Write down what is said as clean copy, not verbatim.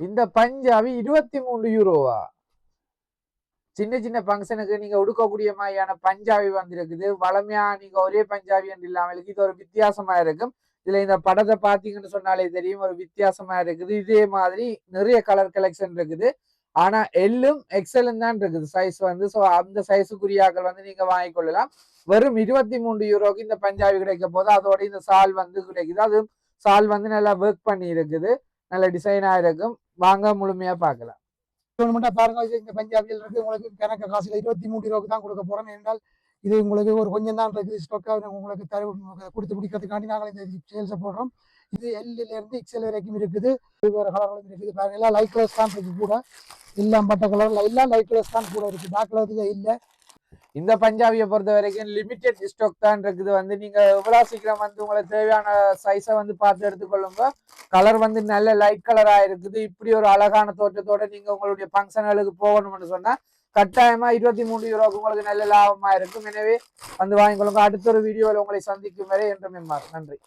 இந்த பஞ்சாபி 23 யூரோவா? சின்ன சின்ன ஃபங்க்ஷனுக்கு நீங்க உடுக்கக்கூடிய மாதிரியான பஞ்சாபி வந்திருக்குது. வளமையா நீங்க ஒரே பஞ்சாபி என்று இல்லாமல் இது ஒரு வித்தியாசமா இருக்கும். இதுல இந்த படத்தை பாத்தீங்கன்னு சொன்னாலே தெரியும், ஒரு வித்தியாசமா இருக்குது. இதே மாதிரி நிறைய கலர் கலெக்ஷன் இருக்குது. ஆனா எல்லும் எக்ஸலும் தான் இருக்குது சைஸ் வந்து. ஸோ அந்த சைஸுக்குரியாக்கள் வந்து நீங்க வாங்கிக்கொள்ளலாம். வெறும் 23 யூரோக்கு இந்த பஞ்சாபி கிடைக்க போது. அதோட இந்த சால் வந்து கிடைக்குது. அது சால் வந்து நல்லா ஒர்க் பண்ணி இருக்குது, நல்ல டிசைனா இருக்கும். வாங்க முழுமையா பார்க்கலாம். பாருங்க, இந்த பஞ்சாபியில் இருக்கு. உங்களுக்கு கணக்கு காசுல 23 ரூபாய்க்கு தான் கொடுக்க போறோம். என்றால் இது உங்களுக்கு ஒரு கொஞ்சம் தான் இருக்குது ஸ்டாக்காக உங்களுக்கு கொடுத்து பிடிக்கிறதுக்காண்டி நாங்கள் இந்த சேல்ஸை போடுறோம். இது எல்ல இருந்து எக்ஸல் வரைக்கும் இருக்குது. வேறு கலர்களும் இருக்குது. பாருங்க, எல்லாம் லைட் கலர்ஸ் தான் இருக்கு கூட. எல்லாம் பட்ட கலர்ல எல்லாம் லைட் கலர்ஸ் தான் கூட இருக்கு. டார்க் கலர்ல இல்லை. இந்த பஞ்சாபியை பொறுத்த வரைக்கும் லிமிடெட் ஸ்டாக் தான் இருக்குது. வந்து நீங்க எவ்வளவு சீக்கிரம் வந்து உங்களுக்கு தேவையான சைஸை வந்து பார்த்து எடுத்துக்கொள்ளுங்க. கலர் வந்து நல்ல லைட் கலரா இருக்குது. இப்படி ஒரு அழகான தோற்றத்தோட நீங்க உங்களுடைய ஃபங்க்ஷன்களுக்கு போகணும்னு சொன்னா கட்டாயமா 23 யூரோக்கு உங்களுக்கு நல்ல லாபமா இருக்கும். எனவே வந்து வாங்கிக்கொள்ளுங்க. அடுத்த ஒரு வீடியோவில் உங்களை சந்திக்கும் வரை என்றும் நன்றி.